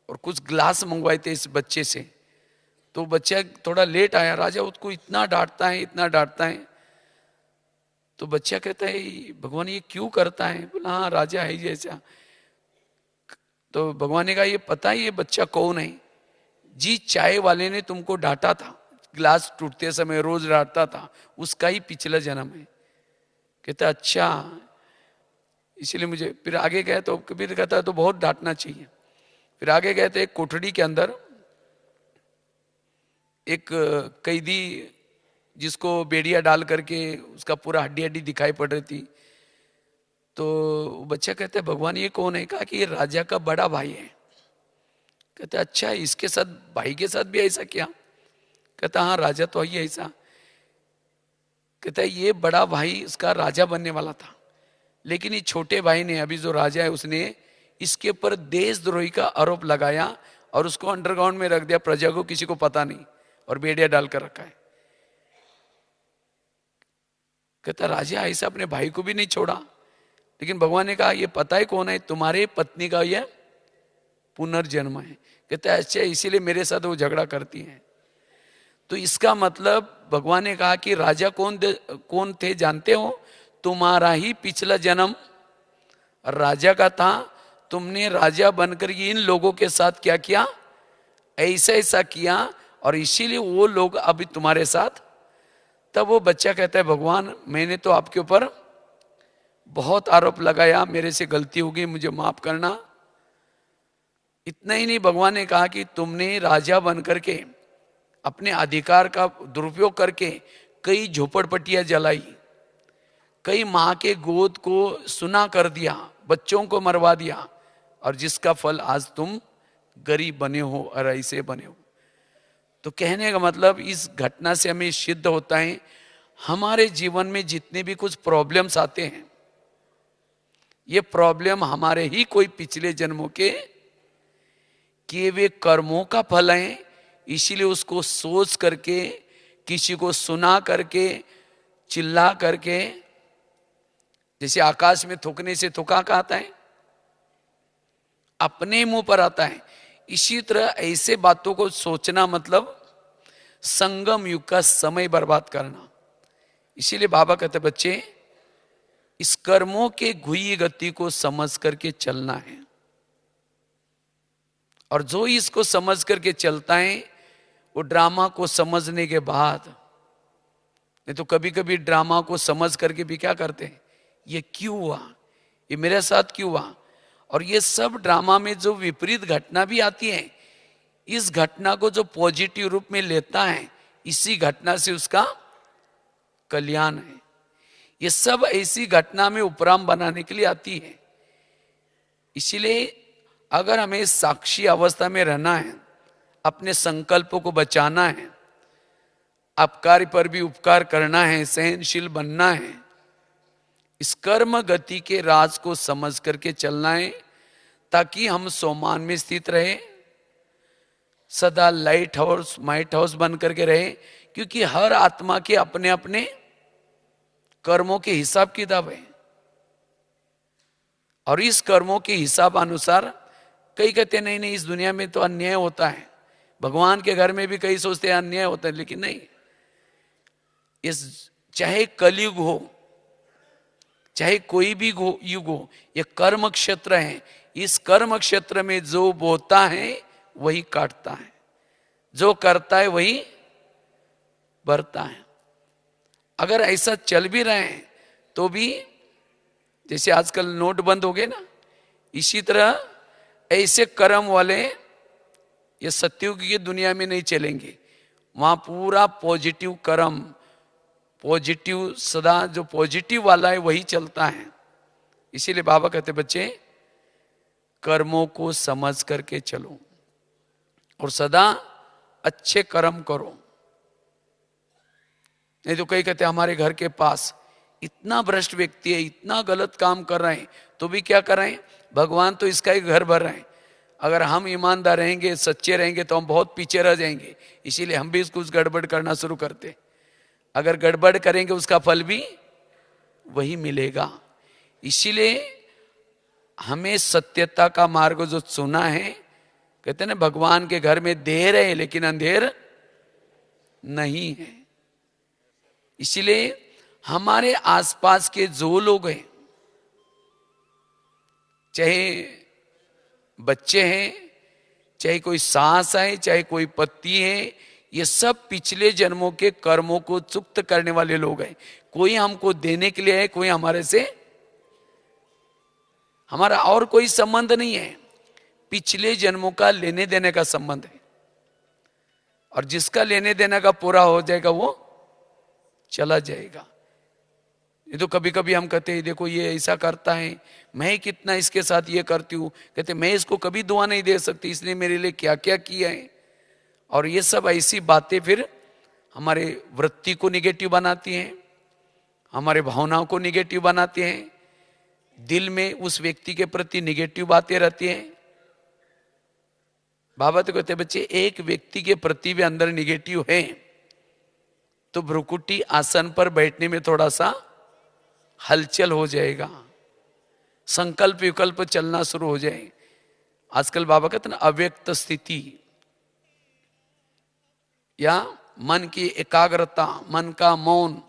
और कुछ ग्लास मंगवाए थे इस बच्चे से। तो बच्चा थोड़ा लेट आया, राजा उसको इतना डांटता है, इतना डांटता है। तो बच्चा कहता है भगवान ये क्यों करता है? बोला हाँ राजा है जैसा। तो भगवान ने कहा ये पता है ये बच्चा कौन है? जी चाय वाले ने तुमको डांटा था, ग्लास टूटते समय रोज डांटता था, उसका ही पिछला जन्म है। कहता अच्छा, इसलिए मुझे। फिर आगे गए तो कबीर कहता है तो बहुत डांटना चाहिए। फिर आगे गए तो एक कोठड़ी के अंदर एक कैदी जिसको बेड़िया डाल करके उसका पूरा हड्डी हड्डी दिखाई पड़ रही थी। तो बच्चा कहता है भगवान ये कौन है? कहा कि ये राजा का बड़ा भाई है। कहता अच्छा इसके साथ, भाई के साथ भी ऐसा क्या? कहता हाँ राजा तो ही ऐसा। कहता है ये बड़ा भाई उसका राजा बनने वाला था, लेकिन ये छोटे भाई ने, अभी जो राजा है, उसने इसके ऊपर देशद्रोही का आरोप लगाया और उसको अंडरग्राउंड में रख दिया, प्रजा को किसी को पता नहीं, और बेड़िया डालकर रखा है। कहता राजा ऐसा अपने भाई को भी नहीं छोड़ा। लेकिन भगवान ने कहा ये पता है कौन है? तुम्हारे पत्नी का यह पुनर्जन्म है। कहता है अच्छा इसीलिए मेरे साथ वो झगड़ा करती है। तो इसका मतलब भगवान ने कहा कि राजा कौन थे जानते हो? तुम्हारा ही पिछला जन्म राजा का था। तुमने राजा बनकर इन लोगों के साथ क्या किया? ऐसा ऐसा किया, और इसीलिए वो लोग अभी तुम्हारे साथ। तब वो बच्चा कहता है भगवान मैंने तो आपके ऊपर बहुत आरोप लगाया, मेरे से गलती हो गई, मुझे माफ करना। इतना ही नहीं, भगवान ने कहा कि तुमने राजा बन करके अपने अधिकार का दुरुपयोग करके कई झोपड़पट्टियां जलाई, कई माँ के गोद को सुना कर दिया, बच्चों को मरवा दिया, और जिसका फल आज तुम गरीब बने हो और ऐसे बने हो। तो कहने का मतलब इस घटना से हमें सिद्ध होता है हमारे जीवन में जितने भी कुछ प्रॉब्लम्स आते हैं, ये प्रॉब्लम हमारे ही कोई पिछले जन्मों के किए हुए कर्मों का फल है। इसीलिए उसको सोच करके, किसी को सुना करके, चिल्ला करके, जैसे आकाश में थूकने से थूका का आता है, अपने मुंह पर आता है। इसी तरह ऐसे बातों को सोचना मतलब संगम युग का समय बर्बाद करना। इसीलिए बाबा कहते बच्चे इस कर्मों के घुई गति को समझ करके चलना है, और जो इसको समझ करके चलता है वो ड्रामा को समझने के बाद, नहीं तो कभी कभी ड्रामा को समझ करके भी क्या करते हैं, ये क्यों हुआ, ये मेरे साथ क्यों हुआ। और ये सब ड्रामा में जो विपरीत घटना भी आती है, इस घटना को जो पॉजिटिव रूप में लेता है, इसी घटना से उसका कल्याण है। ये सब ऐसी घटना में उपराम बनाने के लिए आती है। इसीलिए अगर हमें साक्षी अवस्था में रहना है, अपने संकल्पों को बचाना है, अपकार पर भी उपकार करना है, सहनशील बनना है, इस कर्म गति के राज को समझ करके चलना है, ताकि हम सोमान में स्थित रहे, सदा लाइट हाउस माइट हाउस बन करके रहे। क्योंकि हर आत्मा के अपने अपने कर्मों के हिसाब किताब है, और इस कर्मों के हिसाब अनुसार कई कहते नहीं नहीं इस दुनिया में तो अन्याय होता है, भगवान के घर में भी कई सोचते हैं अन्याय होता है, लेकिन नहीं, इस चाहे कलयुग हो चाहे कोई भी युग हो, ये कर्म क्षेत्र है। इस कर्म क्षेत्र में जो बोता है वही काटता है, जो करता है वही बढ़ता है। अगर ऐसा चल भी रहे हैं तो भी, जैसे आजकल नोट बंद हो गए ना, इसी तरह ऐसे कर्म वाले ये सत्युग की दुनिया में नहीं चलेंगे। वहां पूरा पॉजिटिव कर्म, पॉजिटिव, सदा जो पॉजिटिव वाला है वही चलता है। इसीलिए बाबा कहते बच्चे कर्मों को समझ करके चलो और सदा अच्छे कर्म करो। नहीं तो कई कहते हमारे घर के पास इतना भ्रष्ट व्यक्ति है, इतना गलत काम कर रहे हैं, तो भी क्या कर रहे हैं, भगवान तो इसका ही घर भर रहे हैं। अगर हम ईमानदार रहेंगे, सच्चे रहेंगे तो हम बहुत पीछे रह जाएंगे। इसीलिए हम भी कुछ गड़बड़ करना शुरू करते। अगर गड़बड़ करेंगे उसका फल भी वही मिलेगा। इसीलिए हमें सत्यता का मार्ग जो चुना है, कहते हैं ना भगवान के घर में देर है लेकिन अंधेर नहीं है। इसीलिए हमारे आसपास के जो लोग हैं, चाहे बच्चे हैं, चाहे कोई सास है, चाहे कोई पति है, ये सब पिछले जन्मों के कर्मों को चुक्त करने वाले लोग हैं। कोई हमको देने के लिए है, कोई हमारे से, हमारा और कोई संबंध नहीं है, पिछले जन्मों का लेने देने का संबंध है। और जिसका लेने देने का पूरा हो जाएगा वो चला जाएगा। ये तो कभी कभी हम कहते हैं देखो ये ऐसा करता है, मैं कितना इसके साथ ये करती हूँ, कहते मैं इसको कभी दुआ नहीं दे सकती, इसने मेरे लिए क्या क्या किया है। और ये सब ऐसी बातें फिर हमारे वृत्ति को निगेटिव बनाती हैं, हमारे भावनाओं को निगेटिव बनाती हैं, दिल में उस व्यक्ति के प्रति निगेटिव बातें रहती हैं। बाबा तो कहते बच्चे एक व्यक्ति के प्रति भी अंदर निगेटिव है तो भ्रुकुटी आसन पर बैठने में थोड़ा सा हलचल हो जाएगा, संकल्प विकल्प चलना शुरू हो जाए। आजकल बाबा कहते ना अव्यक्त स्थिति या मन की एकाग्रता, मन का मौन,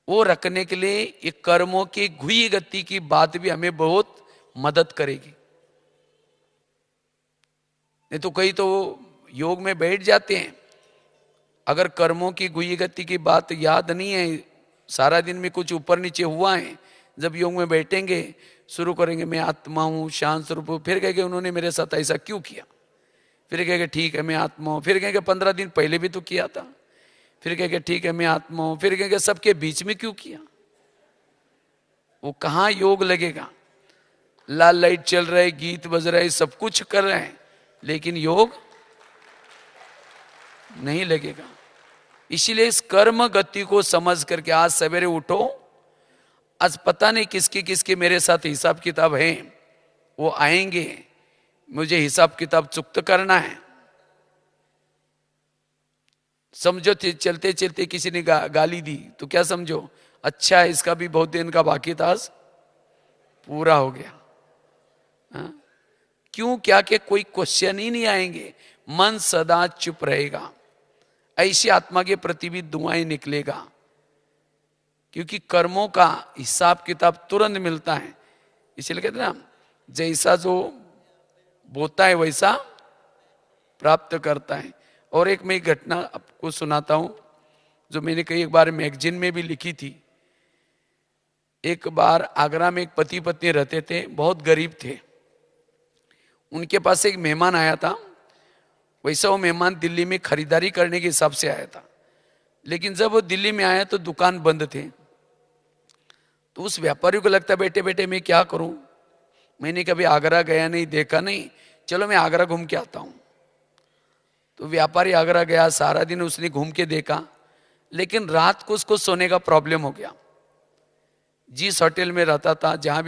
वो रखने के लिए ये कर्मों की घुई गति की बात भी हमें बहुत मदद करेगी। नहीं तो कई तो योग में बैठ जाते हैं, अगर कर्मों की घुई गति की बात याद नहीं है, सारा दिन में कुछ ऊपर नीचे हुआ है, जब योग में बैठेंगे शुरू करेंगे मैं आत्मा हूं, शांत स्वरूप हूं, फिर कहेंगे उन्होंने मेरे साथ ऐसा क्यों किया, फिर कहेंगे ठीक है मैं आत्मा हूं, फिर कहेंगे 15 दिन पहले भी तो किया था, फिर कहेंगे ठीक है मैं आत्मा हूं, फिर कहेंगे सबके बीच में क्यों किया। वो कहां योग लगेगा। लाल लाइट चल रहा है, गीत बज रहा है, सब कुछ कर रहे हैं, लेकिन योग नहीं लगेगा। इसीलिए इस कर्म गति को समझ करके आज सवेरे उठो, आज पता नहीं किसके किसके मेरे साथ हिसाब किताब है, वो आएंगे, मुझे हिसाब किताब चुक्त करना है। समझो चलते चलते किसी ने गाली दी तो क्या समझो, अच्छा इसका भी बहुत दिन का बाकी था, पूरा हो गया। हाँ? क्यों, क्या के कोई क्वेश्चन ही नहीं आएंगे, मन सदा चुप रहेगा। ऐसी आत्मा के प्रति भी दुआएं निकलेगा, क्योंकि कर्मों का हिसाब किताब तुरंत मिलता है। इसलिए कहते हैं ना जैसा जो बोता है वैसा प्राप्त करता है। और एक मैं घटना आपको सुनाता हूं जो मैंने कई एक बार मैगजीन में भी लिखी थी। एक बार आगरा में एक पति पत्नी रहते थे, बहुत गरीब थे। उनके पास एक मेहमान आया था, वैसा वो मेहमान दिल्ली में खरीदारी करने के हिसाब से आया था, लेकिन जब वो दिल्ली में आया तो दुकान बंद थे। तो उस व्यापारी को लगता बैठे बैठे मैं क्या करूं, मैंने कभी आगरा गया नहीं, देखा नहीं, चलो मैं आगरा घूम के आता हूं। तो व्यापारी आगरा गया, सारा दिन उसने घूम के देखा, लेकिन रात को उसको सोने का प्रॉब्लम हो गया। जिस होटल में रहता था, जहां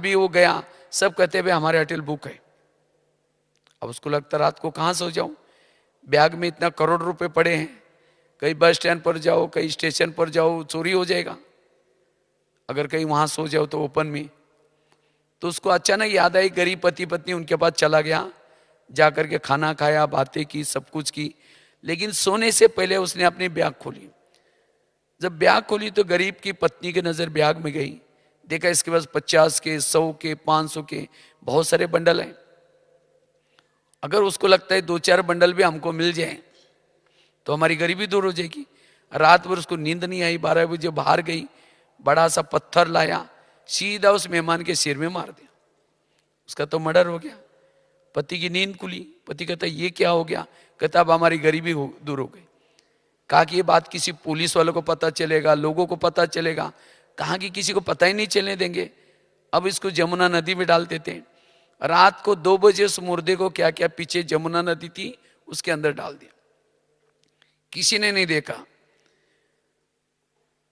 भी वो गया, सब कहते भाई हमारे होटल बुक है। अब उसको लगता रात को कहाँ सो जाऊं, बैग में इतना करोड़ रुपए पड़े हैं, कहीं बस स्टैंड पर जाओ, कहीं स्टेशन पर जाओ, चोरी हो जाएगा, अगर कहीं वहां सो जाओ तो ओपन में। तो उसको अचानक याद आई, गरीब पति पत्नी उनके पास चला गया, जाकर के खाना खाया, बातें की, सब कुछ की, लेकिन सोने से पहले उसने अपनी बैग खोली। जब बैग खोली तो गरीब की पत्नी की नजर बैग में गई, देखा इसके पास 50 के, 100 के, 500 के बहुत सारे बंडल हैं। अगर उसको लगता है 2-4 बंडल भी हमको मिल जाए तो हमारी गरीबी दूर हो जाएगी। रात भर उसको नींद नहीं आई, 12 बजे बाहर गई, बड़ा सा पत्थर लाया, सीधा उस मेहमान के सिर में मार दिया, उसका तो मर्डर हो गया। पति की नींद खुली। पति कहता ये क्या हो गया? कहता अब हमारी गरीबी दूर हो गई। कहा कि ये बात किसी पुलिस वालों को पता चलेगा, लोगों को पता चलेगा। कहा कि किसी को पता ही नहीं चलने देंगे, अब इसको जमुना नदी में डाल देते हैं। रात को 2 बजे उस मुर्दे को क्या क्या, पीछे जमुना नदी थी उसके अंदर डाल दिया। किसी ने नहीं देखा।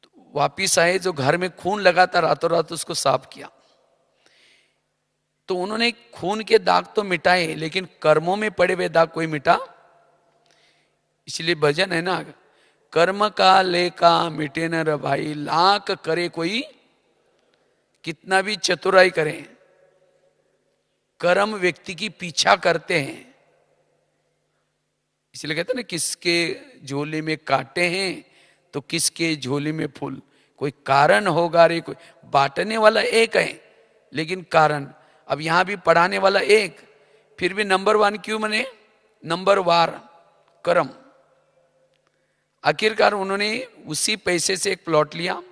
तो वापिस आए, जो घर में खून लगा था रातों रात उसको साफ किया। तो उन्होंने खून के दाग तो मिटाए, लेकिन कर्मों में पड़े हुए दाग कोई मिटा। इसलिए भजन है ना, कर्म का लेका मिटे न रे भाई, लाख करे कोई कितना भी चतुराई करें, कर्म व्यक्ति की पीछा करते हैं। इसलिए कहते हैं ना, किसके झोले में कांटे हैं तो किसके झोले में फूल। कोई कारण होगा रे, कोई बांटने वाला एक है लेकिन कारण। अब यहां भी पढ़ाने वाला एक, फिर भी नंबर 1 क्यों बने? नंबर वार कर्म। आखिरकार उन्होंने उसी पैसे से एक प्लॉट लिया,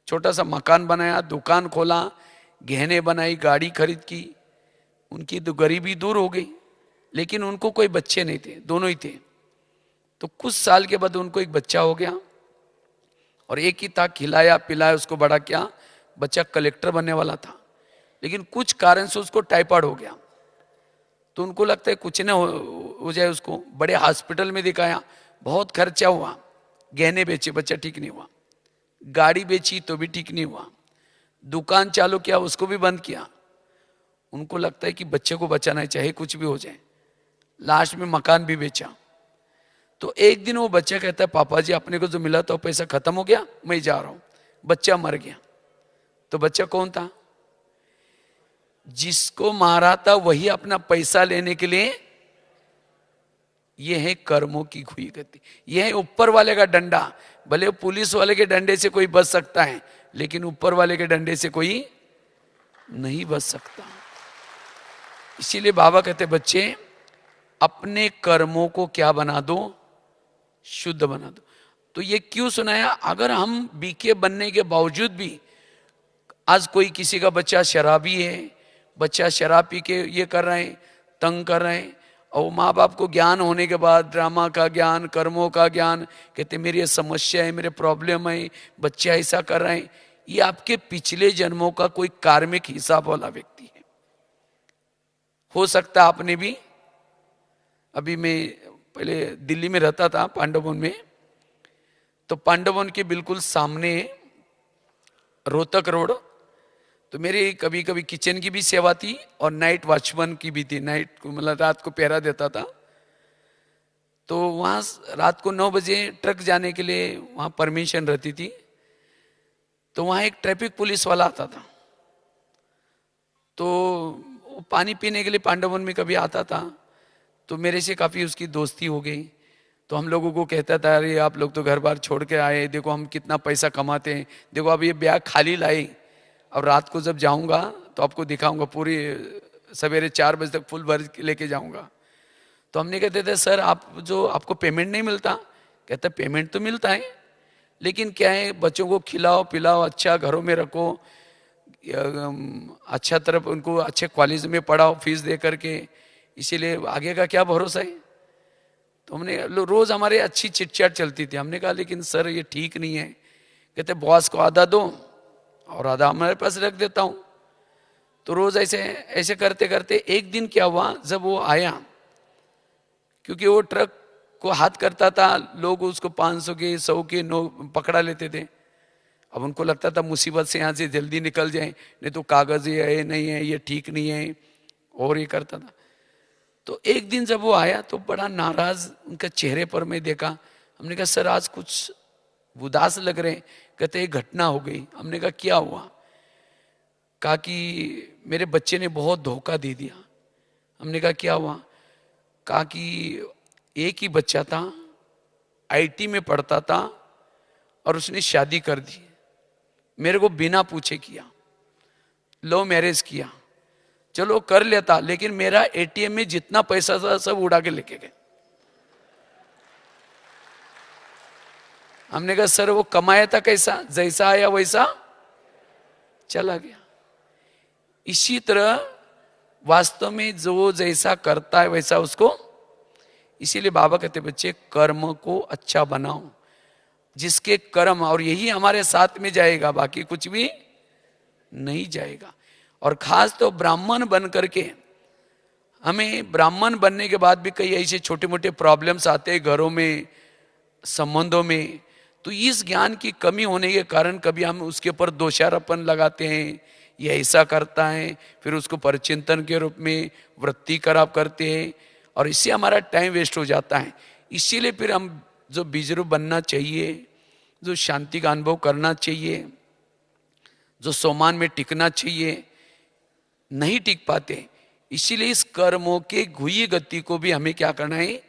छोटा सा मकान बनाया, दुकान खोला, गहने बनाई, गाड़ी खरीद की। उनकी तो गरीबी दूर हो गई। लेकिन उनको कोई बच्चे नहीं थे, दोनों ही थे। तो कुछ साल के बाद उनको एक बच्चा हो गया, और एक ही था, खिलाया पिलाया उसको बड़ा किया। बच्चा कलेक्टर बनने वाला था, लेकिन कुछ कारण से उसको टाइफाइड हो गया। तो उनको लगता है कुछ ना हो जाए उसको। बड़े हॉस्पिटल में दिखाया, बहुत खर्चा हुआ, गहने बेचे, बच्चा ठीक नहीं हुआ। गाड़ी बेची तो भी ठीक नहीं हुआ। दुकान चालू किया, उसको भी बंद किया। उनको लगता है कि बच्चे को बचाना चाहिए, कुछ भी हो जाए। लास्ट में मकान भी बेचा। तो एक दिन वो बच्चा कहता है, पापा जी अपने को जो मिला था पैसा खत्म हो गया, मैं जा रहा हूं। बच्चा मर गया। तो बच्चा कौन था? जिसको मारा था वही अपना पैसा लेने के लिए। यह है कर्मों की हुई गति, यह है ऊपर वाले का डंडा। भले पुलिस वाले के डंडे से कोई बच सकता है, लेकिन ऊपर वाले के डंडे से कोई नहीं बच सकता। इसीलिए बाबा कहते, बच्चे अपने कर्मों को क्या बना दो? शुद्ध बना दो। तो ये क्यों सुनाया? अगर हम बीके बनने के बावजूद भी, आज कोई किसी का बच्चा शराबी है, बच्चा शराब पी के ये कर रहे हैं, तंग कर रहे हैं, और माँ बाप को ज्ञान होने के बाद, ड्रामा का ज्ञान, कर्मों का ज्ञान, कहते मेरी ये समस्या है, मेरे प्रॉब्लम है, बच्चे ऐसा कर रहे हैं। ये आपके पिछले जन्मों का कोई कार्मिक हिसाब वाला व्यक्ति है। हो सकता है आपने भी, अभी मैं पहले दिल्ली में रहता था, पांडववन में। तो पांडववन के बिल्कुल सामने रोहतक रोड। तो मेरी कभी कभी किचन की भी सेवा थी और नाइट वॉचमैन की भी थी। नाइट को मतलब रात को पहरा देता था। तो वहाँ रात को 9 बजे ट्रक जाने के लिए वहाँ परमिशन रहती थी। तो वहाँ एक ट्रैफिक पुलिस वाला आता था। तो वो पानी पीने के लिए पांडववन में कभी आता था। तो मेरे से काफ़ी उसकी दोस्ती हो गई। तो हम लोगों को कहता था, अरे आप लोग तो घर बार छोड़ के आए, देखो हम कितना पैसा कमाते हैं, देखो अब ये बैग खाली लाए, और रात को जब जाऊंगा तो आपको दिखाऊंगा, पूरी सवेरे 4 बजे तक फुल भर लेके जाऊंगा। तो हमने कहते थे, सर आप जो आपको पेमेंट नहीं मिलता? कहता पेमेंट तो मिलता है, लेकिन क्या है, बच्चों को खिलाओ पिलाओ, अच्छा घरों में रखो, अच्छा तरफ उनको अच्छे कॉलेज में पढ़ाओ फीस दे करके, इसीलिए आगे का क्या भरोसा है। तो हमने रोज हमारे अच्छी चिटचाट चलती थी। हमने कहा लेकिन सर ये ठीक नहीं है। कहते बॉस को आधा दो और आधा हमारे पास रख देता हूं। तो रोज ऐसे ऐसे करते करते एक दिन क्या हुआ, जब वो आया, क्योंकि वो ट्रक को हाथ करता था, लोग उसको 500 के 100 के नोट पकड़ा लेते थे। अब उनको लगता था मुसीबत से यहाँ से जल्दी निकल जाए, नहीं तो कागज ये है नहीं है, ये ठीक नहीं है, और ये करता था। तो एक दिन जब वो आया तो बड़ा नाराज उनका चेहरे पर मैं देखा। हमने कहा सर आज कुछ उदास लग रहे हैं। कहते एक घटना हो गई। हमने कहा क्या हुआ? कहा कि मेरे बच्चे ने बहुत धोखा दे दिया। हमने कहा क्या हुआ? कहा कि एक ही बच्चा था, आईटी में पढ़ता था, और उसने शादी कर दी, मेरे को बिना पूछे किया, लव मैरिज किया। चलो कर लेता, लेकिन मेरा एटीएम में जितना पैसा था सब उड़ा के लेके गए। हमने कहा सर वो कमाया था कैसा? जैसा आया वैसा चला गया। इसी तरह वास्तव में जो जैसा करता है वैसा उसको, इसीलिए बाबा कहते बच्चे कर्म को अच्छा बनाओ, जिसके कर्म, और यही हमारे साथ में जाएगा, बाकी कुछ भी नहीं जाएगा। और खास तो ब्राह्मण बन करके, हमें ब्राह्मण बनने के बाद भी कई ऐसे छोटे मोटे प्रॉब्लम्स आते हैं घरों में, संबंधों में, तो इस ज्ञान की कमी होने के कारण कभी हम उसके ऊपर दोषारोपण लगाते हैं, ये ऐसा करता है, फिर उसको परचिंतन के रूप में वृत्ति खराब करते हैं, और इससे हमारा टाइम वेस्ट हो जाता है। इसीलिए फिर हम जो बीजरू बनना चाहिए, जो शांति का अनुभव करना चाहिए, जो सोमान में टिकना चाहिए, नहीं टिक पाते। इसीलिए इस कर्मों के घुई गति को भी हमें क्या करना है,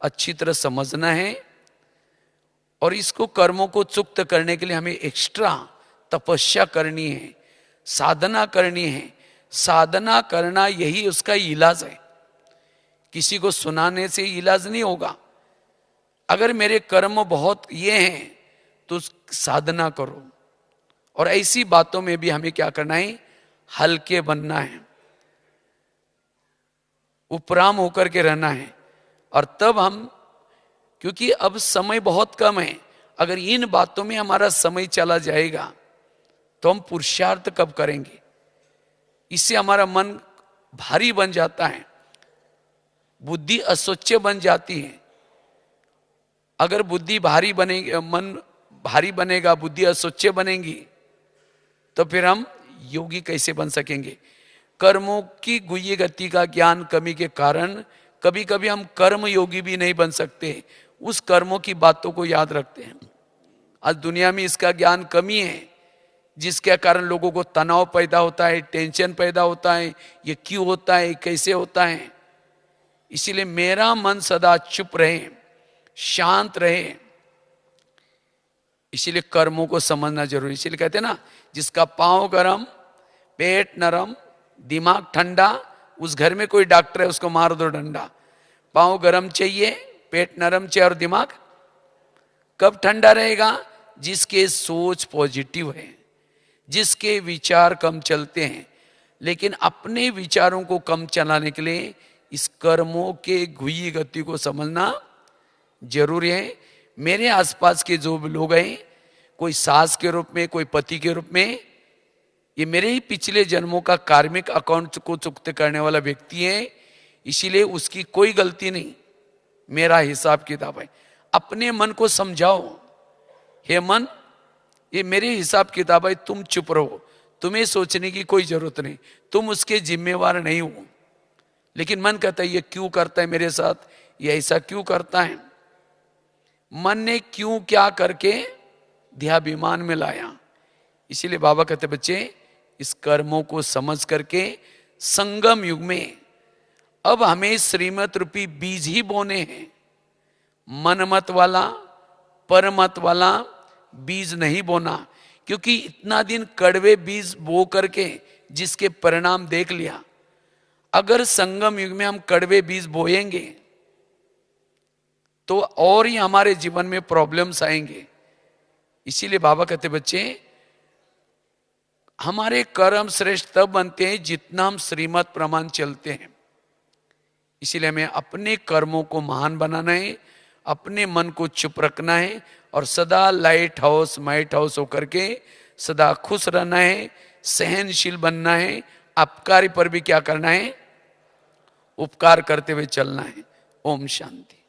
अच्छी तरह समझना है, और इसको कर्मों को चुक्त करने के लिए हमें एक्स्ट्रा तपस्या करनी है, साधना करनी है। साधना करना यही उसका इलाज है, किसी को सुनाने से इलाज नहीं होगा। अगर मेरे कर्म बहुत ये हैं तो साधना करो, और ऐसी बातों में भी हमें क्या करना है, हल्के बनना है, उपराम होकर के रहना है। और तब हम, क्योंकि अब समय बहुत कम है, अगर इन बातों में हमारा समय चला जाएगा तो हम पुरुषार्थ कब करेंगे। इससे हमारा मन भारी बन जाता है, बुद्धि असोच्च बन जाती है। अगर बुद्धि भारी बनेगी, मन भारी बनेगा, बुद्धि असोच्च बनेगी, तो फिर हम योगी कैसे बन सकेंगे। कर्मों की गुह्य गति का ज्ञान कमी के कारण कभी कभी हम कर्म योगी भी नहीं बन सकते, उस कर्मों की बातों को याद रखते हैं। आज दुनिया में इसका ज्ञान कमी है, जिसके कारण लोगों को तनाव पैदा होता है, टेंशन पैदा होता है, ये क्यों होता है, कैसे होता है। इसीलिए मेरा मन सदा चुप रहे, शांत रहे, इसीलिए कर्मों को समझना जरूरी। इसीलिए कहते हैं ना, जिसका पांव गरम, पेट नरम, दिमाग ठंडा, उस घर में कोई डॉक्टर है उसको मार दो डंडा। पांव गरम चाहिए, पेट नरम चाहिए, और दिमाग कब ठंडा रहेगा, जिसके सोच पॉजिटिव है, जिसके विचार कम चलते हैं। लेकिन अपने विचारों को कम चलाने के लिए इस कर्मों के घुई गति को समझना जरूरी है। मेरे आसपास के जो लोग हैं, कोई सास के रूप में, कोई पति के रूप में, ये मेरे ही पिछले जन्मों का कार्मिक अकाउंट को चुकते करने वाला व्यक्ति है। इसीलिए उसकी कोई गलती नहीं, मेरा हिसाब किताब है। अपने मन को समझाओ, हे मन, ये मेरे हिसाब किताब है, तुम चुप रहो, तुम्हें सोचने की कोई जरूरत नहीं, तुम उसके जिम्मेवार नहीं हो। लेकिन मन कहता है ये क्यों करता है मेरे साथ, ये ऐसा क्यों करता है। मन ने क्यों क्या करके देहाभिमान में लाया। इसीलिए बाबा कहते बच्चे, इस कर्मों को समझ करके संगम युग में अब हमें श्रीमत रूपी बीज ही बोने हैं। मन मत वाला, परमत वाला बीज नहीं बोना, क्योंकि इतना दिन कड़वे बीज बो करके जिसके परिणाम देख लिया। अगर संगम युग में हम कड़वे बीज बोएंगे तो और ही हमारे जीवन में प्रॉब्लम्स आएंगे। इसीलिए बाबा कहते बच्चे, हमारे कर्म श्रेष्ठ तब बनते हैं जितना हम श्रीमत प्रमाण चलते हैं। इसीलिए हमें अपने कर्मों को महान बनाना है, अपने मन को चुप रखना है, और सदा लाइट हाउस माइट हाउस होकर के सदा खुश रहना है, सहनशील बनना है, अपकारी पर भी क्या करना है, उपकार करते हुए चलना है। ओम शांति।